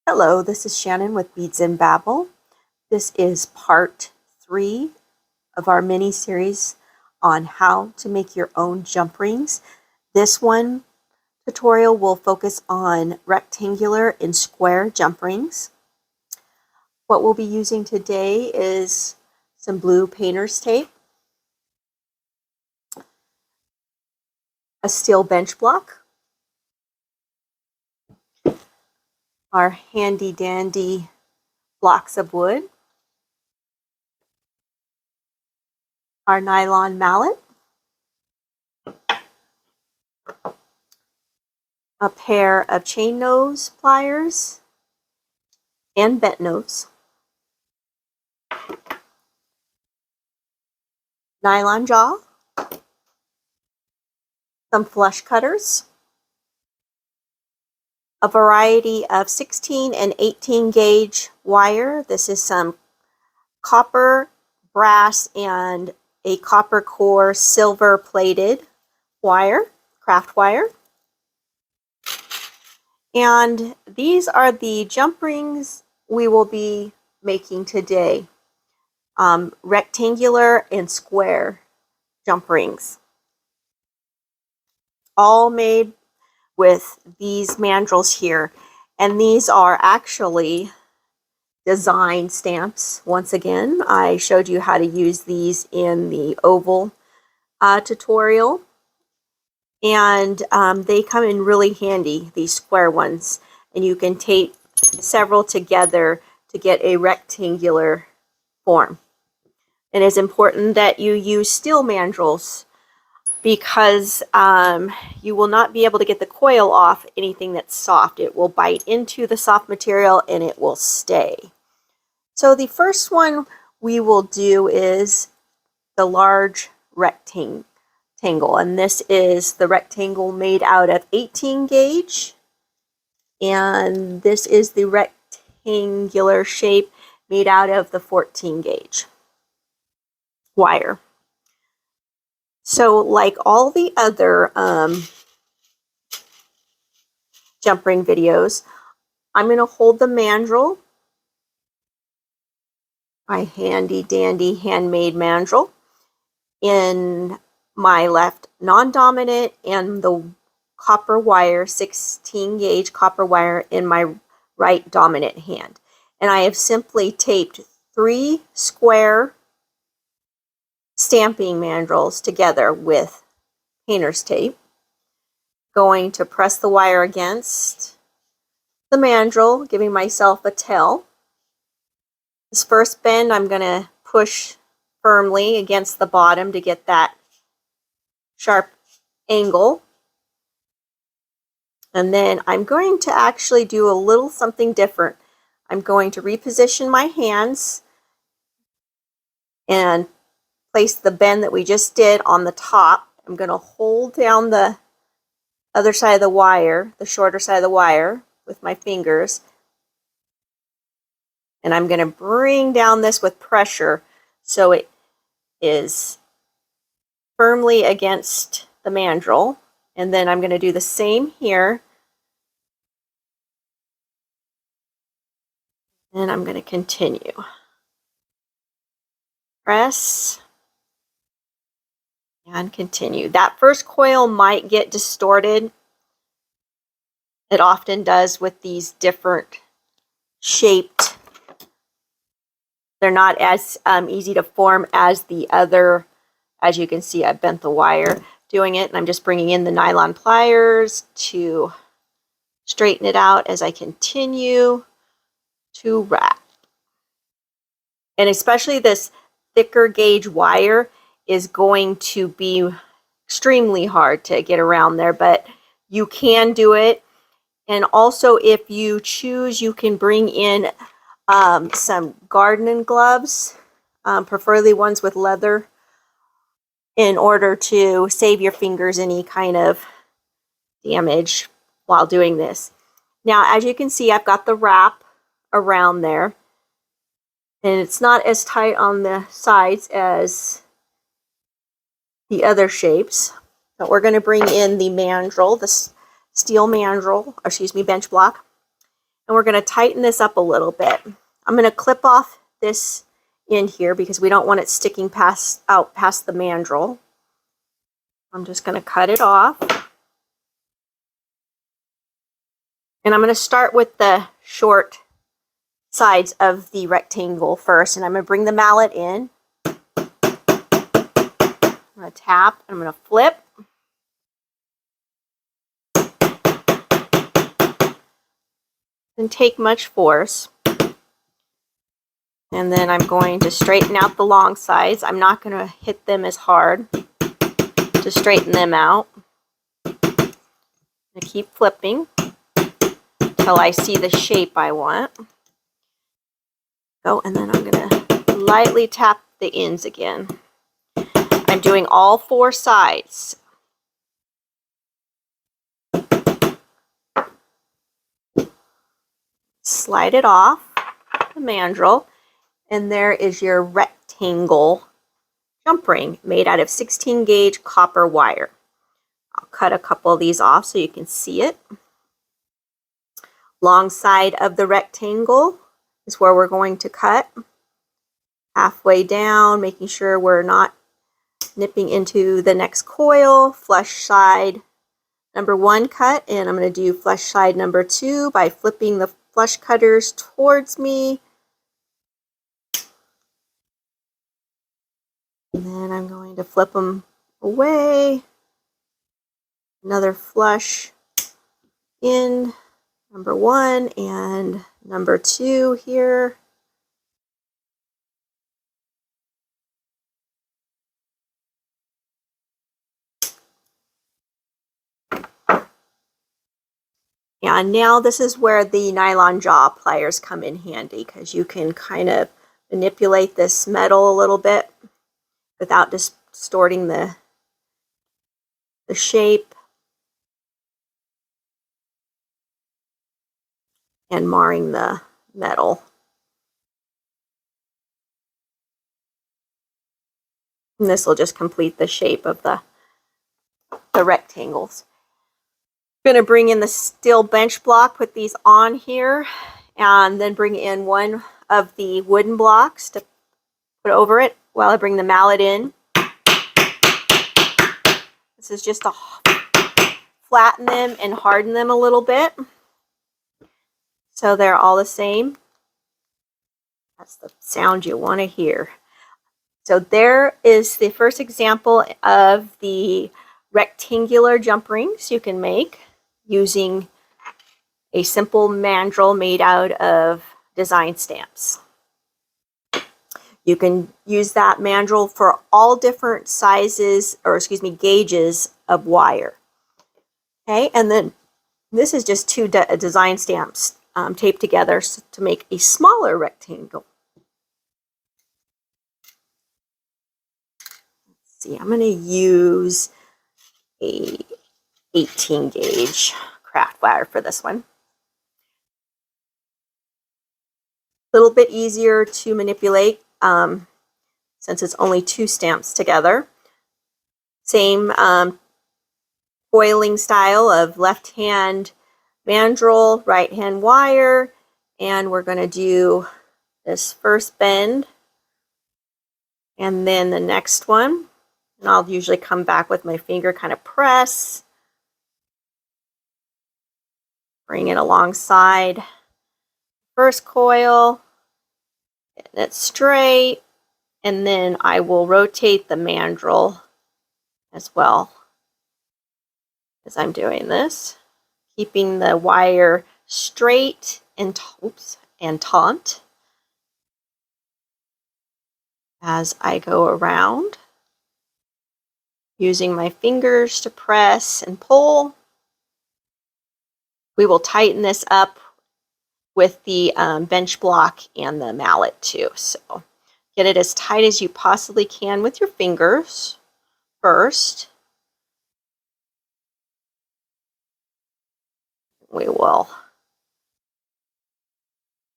Hello, this is Shannon with Beads and Babble. This is part 3 of our mini series on how to make your own jump rings. This one tutorial will focus on rectangular and square jump rings. What we'll be using today is some blue painter's tape, a steel bench block, our handy dandy blocks of wood, our nylon mallet, a pair of chain nose pliers and bent nose, nylon jaw, some flush cutters, a variety of 16 and 18 gauge wire. This is some copper, brass, and a copper core silver plated wire, craft wire. And these are the jump rings we will be making today. Rectangular and square jump rings. All made with these mandrels here. And these are actually design stamps. Once again, I showed you how to use these in the oval tutorial. And they come in really handy, these square ones. And you can tape several together to get a rectangular form. And it's important that you use steel mandrels because you will not be able to get the coil off anything that's soft. It will bite into the soft material and it will stay. So the first one we will do is the large rectangle, and this is the rectangle made out of 18 gauge, and this is the rectangular shape made out of the 14 gauge wire. So like all the other jump ring videos, I'm going to hold the mandrel, my handy dandy handmade mandrel, in my left non-dominant and the copper wire, 16 gauge copper wire, in my right dominant hand. And I have simply taped 3 square stamping mandrels together with painter's tape. Going to press the wire against the mandrel, giving myself a tail. This first bend I'm going to push firmly against the bottom to get that sharp angle. And then I'm going to actually do a little something different. I'm going to reposition my hands and place the bend that we just did on the top. I'm going to hold down the other side of the wire, the shorter side of the wire, with my fingers. And I'm going to bring down this with pressure so it is firmly against the mandrel. And then I'm going to do the same here. And I'm going to continue. Press and continue. That first coil might get distorted. It often does with these different shaped. They're not as easy to form as the other. As you can see, I bent the wire doing it, and I'm just bringing in the nylon pliers to straighten it out as I continue to wrap. And especially this thicker gauge wire is going to be extremely hard to get around there, but you can do it. And also, if you choose, you can bring in some gardening gloves, preferably ones with leather, in order to save your fingers any kind of damage while doing this. Now, as you can see, I've got the wrap around there, and it's not as tight on the sides as the other shapes. But we're going to bring in the mandrel, the steel mandrel, or excuse me, bench block. And we're going to tighten this up a little bit. I'm going to clip off this end here because we don't want it sticking out past the mandrel. I'm just going to cut it off. And I'm going to start with the short sides of the rectangle first. And I'm going to bring the mallet in. I'm going to tap. I'm going to flip. Didn't take much force. And then I'm going to straighten out the long sides. I'm not going to hit them as hard to straighten them out. I keep flipping until I see the shape I want. Go, and then I'm going to lightly tap the ends again. I'm doing all 4 sides. Slide it off the mandrel, and there is your rectangle jump ring made out of 16 gauge copper wire. I'll cut a couple of these off so you can see it. Long side of the rectangle is where we're going to cut. Halfway down, making sure we're not nipping into the next coil. Flush side number 1 cut, and I'm going to do flush side number 2 by flipping the flush cutters towards me. And then I'm going to flip them away. Another flush in number 1 and number 2 here. And now this is where the nylon jaw pliers come in handy, because you can kind of manipulate this metal a little bit without distorting the shape and marring the metal. And this will just complete the shape of the rectangles. I'm going to bring in the steel bench block, put these on here, and then bring in one of the wooden blocks to put over it while I bring the mallet in. This is just to flatten them and harden them a little bit so they're all the same. That's the sound you want to hear. So there is the first example of the rectangular jump rings you can make using a simple mandrel made out of design stamps. You can use that mandrel for all different sizes, or gauges of wire. Okay, and then this is just 2 design stamps taped together to make a smaller rectangle. Let's see, I'm going to use a 18 gauge craft wire for this one. A little bit easier to manipulate since it's only 2 stamps together. Same coiling style of left hand mandrel, right hand wire, and we're going to do this first bend and then the next one. And I'll usually come back with my finger, kind of press, bring it alongside first coil, get it straight, and then I will rotate the mandrel as well as I'm doing this, keeping the wire straight and taut as I go around, using my fingers to press and pull. We will tighten this up with the bench block and the mallet too. So get it as tight as you possibly can with your fingers first.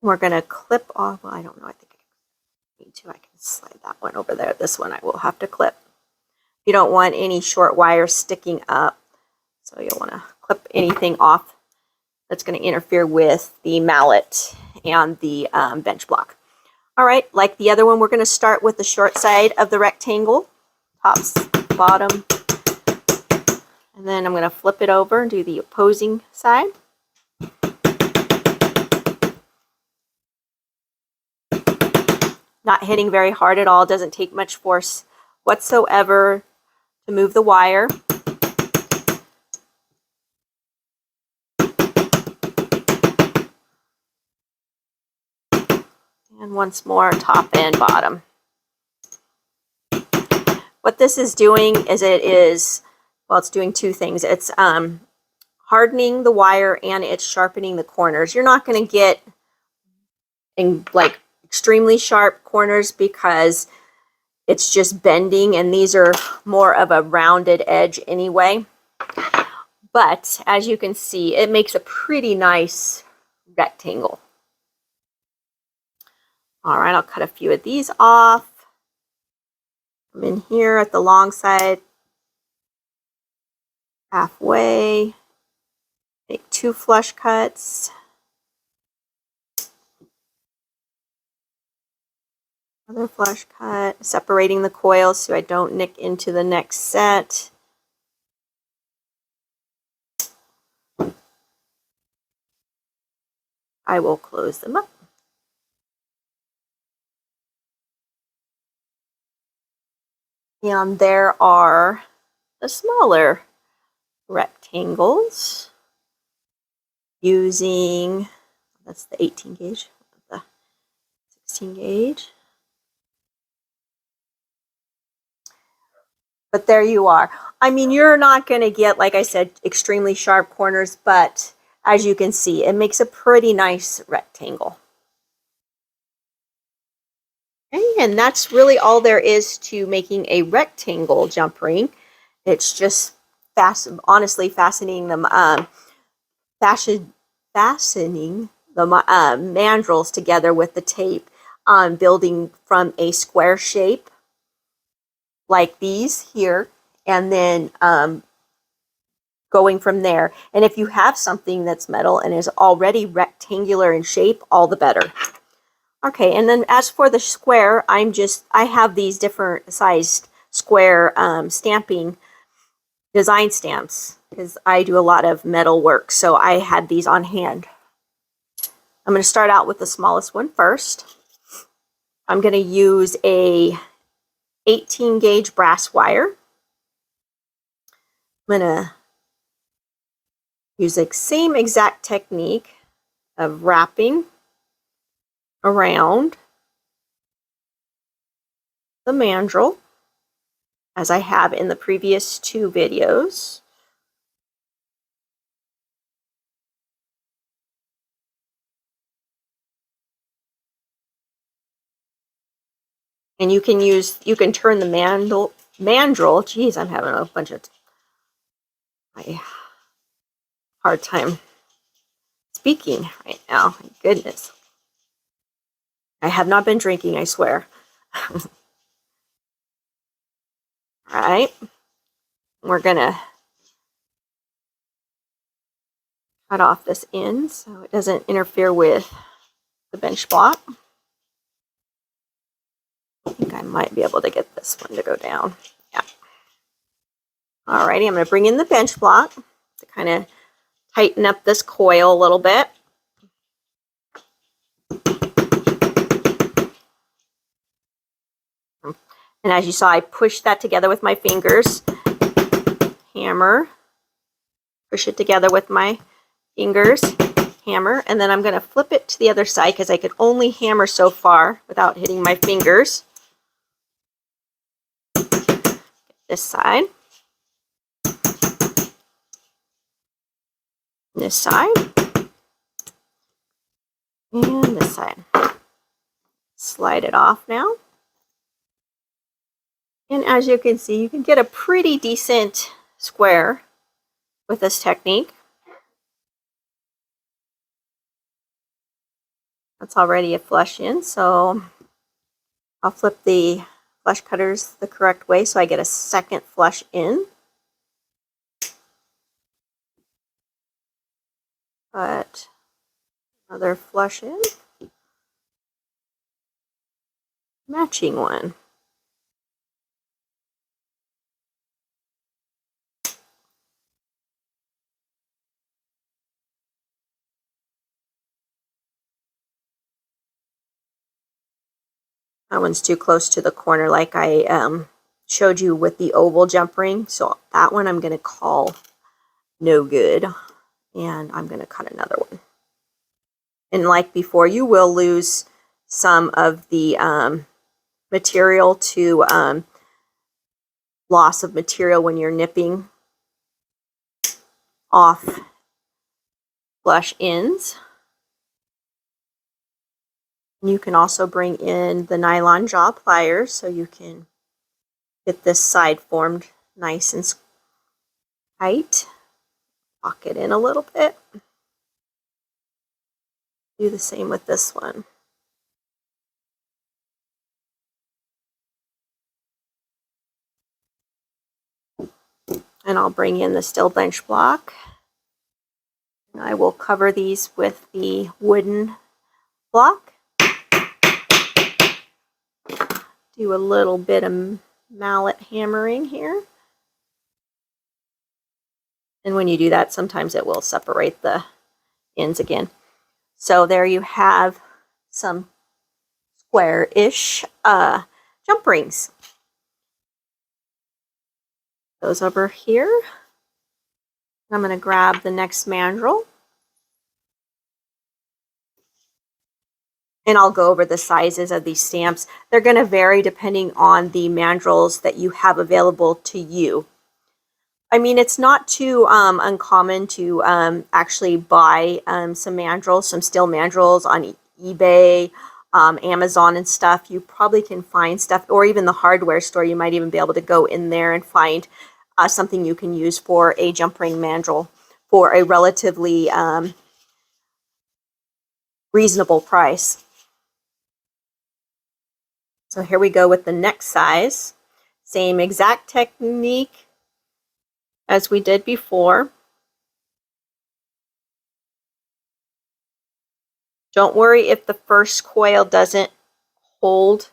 We're going to clip off. Well, I don't know. I think I need to. I can slide that one over there. This one I will have to clip. You don't want any short wires sticking up, so you'll want to clip anything off that's going to interfere with the mallet and the bench block. All right, like the other one, we're going to start with the short side of the rectangle, tops, bottom, and then I'm going to flip it over and do the opposing side. Not hitting very hard at all, doesn't take much force whatsoever to move the wire. And once more, top and bottom. What this is doing is it's doing two things. It's hardening the wire and it's sharpening the corners. You're not going to get in like extremely sharp corners because it's just bending, and these are more of a rounded edge anyway. But as you can see, it makes a pretty nice rectangle. All right, I'll cut a few of these off. I'm in here at the long side, halfway, make 2 flush cuts. Another flush cut, separating the coils so I don't nick into the next set. I will close them up. And there are the smaller rectangles using, that's the 18 gauge, the 16 gauge. But there you are. I mean, you're not going to get, like I said, extremely sharp corners, but as you can see, it makes a pretty nice rectangle. And that's really all there is to making a rectangle jump ring. It's just honestly fastening them, fastening the mandrels together with the tape, building from a square shape like these here, and then going from there. And if you have something that's metal and is already rectangular in shape, all the better. Okay, and then as for the square, I have these different sized square stamping design stamps because I do a lot of metal work, so I had these on hand. I'm going to start out with the smallest one first. I'm going to use a 18 gauge brass wire. I'm going to use the same exact technique of wrapping around the mandrel as I have in the previous 2 videos. And you can turn the mandrel, geez, I'm having a bunch of hard time speaking right now, my goodness. I have not been drinking, I swear. All right, we're gonna cut off this end so it doesn't interfere with the bench block. I think I might be able to get this one to go down. Yeah. Alrighty, I'm going to bring in the bench block to kind of tighten up this coil a little bit. And as you saw, I pushed that together with my fingers. Hammer. Push it together with my fingers. Hammer. And then I'm going to flip it to the other side because I could only hammer so far without hitting my fingers. This side. This side. And this side. Slide it off now. And as you can see, you can get a pretty decent square with this technique. That's already a flush in, so I'll flip the flush cutters the correct way so I get a second flush in. Cut another flush in, matching one. That one's too close to the corner like I showed you with the oval jump ring. So that one I'm going to call no good. And I'm going to cut another one. And like before, you will lose some of the material to loss of material when you're nipping off flush ends. You can also bring in the nylon jaw pliers so you can get this side formed nice and tight. Lock it in a little bit. Do the same with this one. And I'll bring in the steel bench block. And I will cover these with the wooden block. Do a little bit of mallet hammering here. And when you do that, sometimes it will separate the ends again. So there you have some square-ish jump rings. Those over here. I'm going to grab the next mandrel. And I'll go over the sizes of these stamps. They're going to vary depending on the mandrels that you have available to you. I mean, it's not too uncommon to actually buy some mandrels, some steel mandrels on eBay, Amazon and stuff. You probably can find stuff, or even the hardware store. You might even be able to go in there and find something you can use for a jump ring mandrel for a relatively reasonable price. So here we go with the next size. Same exact technique as we did before. Don't worry if the first coil doesn't hold.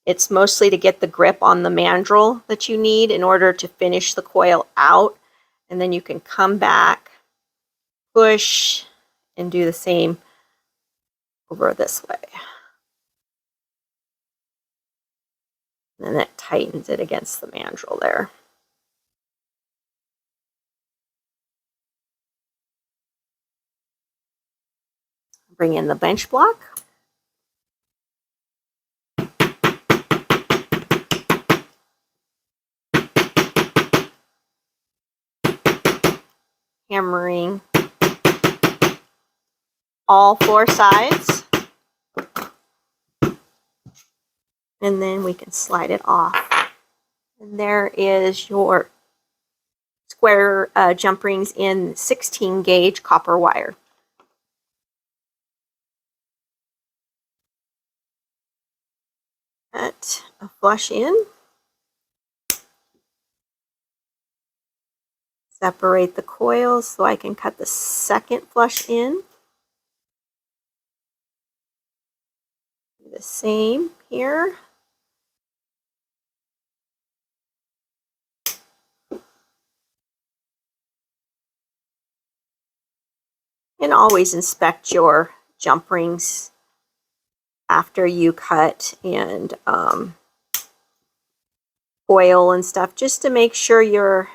It's mostly to get the grip on the mandrel that you need in order to finish the coil out. And then you can come back, push, and do the same over this way. And then that tightens it against the mandrel there. Bring in the bench block. Hammering all four sides. And then we can slide it off. And there is your square jump rings in 16 gauge copper wire. Cut a flush in. Separate the coils so I can cut the second flush in. Do the same here. And always inspect your jump rings after you cut and oil and stuff, just to make sure you're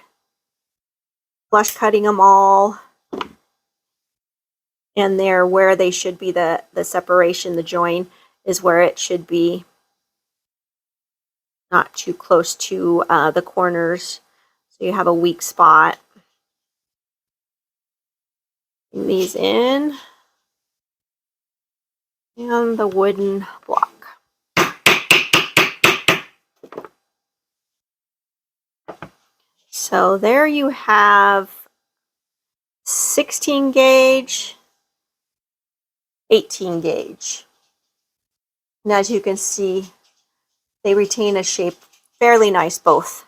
flush cutting them all and they're where they should be. The separation, the join is where it should be, not too close to the corners so you have a weak spot. Bring these in and the wooden block. So there you have 16 gauge, 18 gauge. And as you can see, they retain a shape fairly nice both.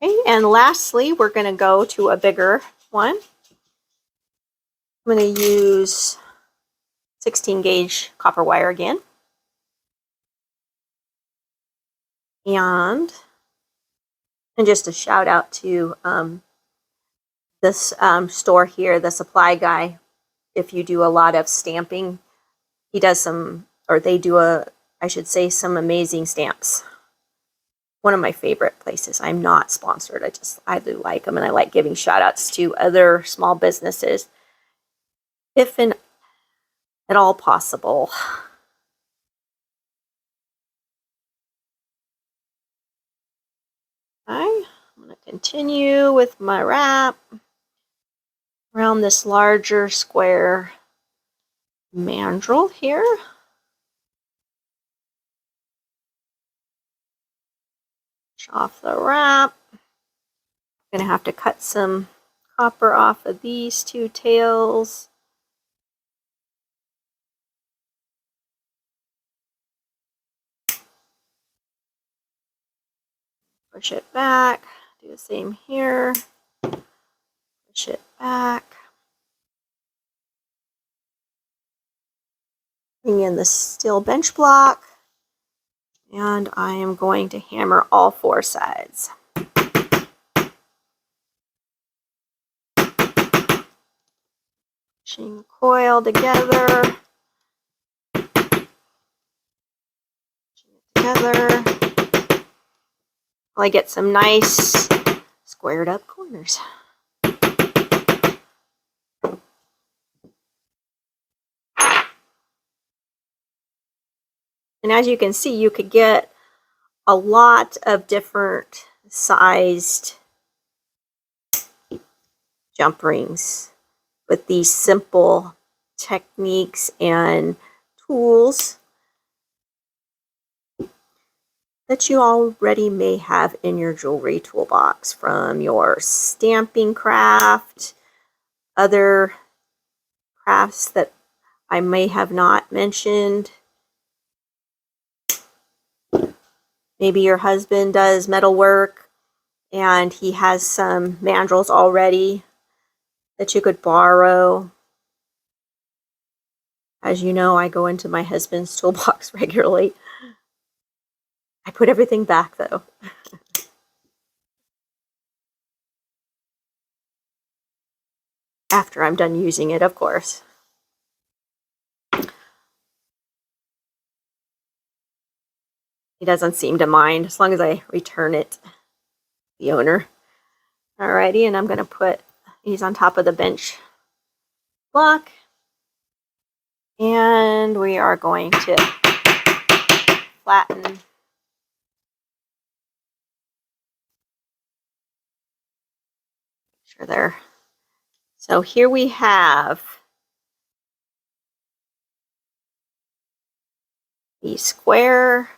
Okay, and lastly, we're going to go to a bigger one. I'm going to use 16 gauge copper wire again. And just a shout out to this store here, the Supply Guy. If you do a lot of stamping, he does some, or they do I should say, some amazing stamps. One of my favorite places. I'm not sponsored. I do like them, and I like giving shout outs to other small businesses if at all possible. Okay, I'm going to continue with my wrap around this larger square mandrel here. Off the wrap. I'm going to have to cut some copper off of these two tails. Push it back. Do the same here. Push it back. Bring in the steel bench block. And I am going to hammer all four sides. Pushing the coil together. I get some nice squared up corners. And as you can see, you could get a lot of different sized jump rings with these simple techniques and tools that you already may have in your jewelry toolbox, from your stamping craft, other crafts that I may have not mentioned. Maybe your husband does metalwork and he has some mandrels already that you could borrow. As you know, I go into my husband's toolbox regularly. I put everything back though. After I'm done using it, of course. He doesn't seem to mind as long as I return it, the owner. Alrighty, and I'm going to put these on top of the bench block. And we are going to flatten sure there. So here we have the square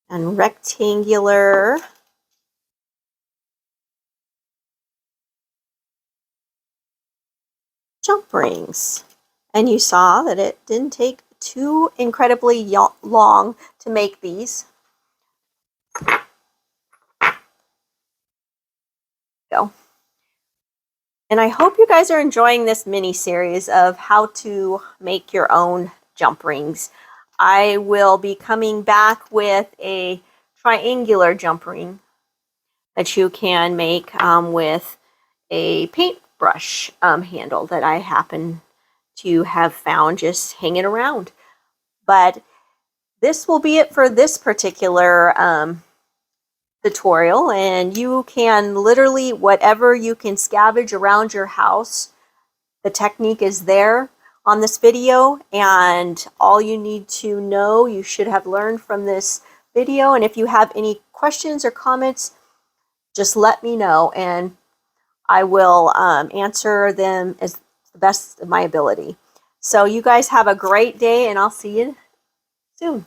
and rectangular jump rings. And you saw that it didn't take too incredibly long to make these. Go. And I hope you guys are enjoying this mini series of how to make your own jump rings. I will be coming back with a triangular jump ring that you can make with a paintbrush handle that I happen to have found just hanging around. But this will be it for this particular tutorial, and you can literally, whatever you can scavenge around your house, the technique is there on this video, and all you need to know, you should have learned from this video. And if you have any questions or comments, just let me know and I will answer them as the best of my ability. So you guys have a great day, and I'll see you soon.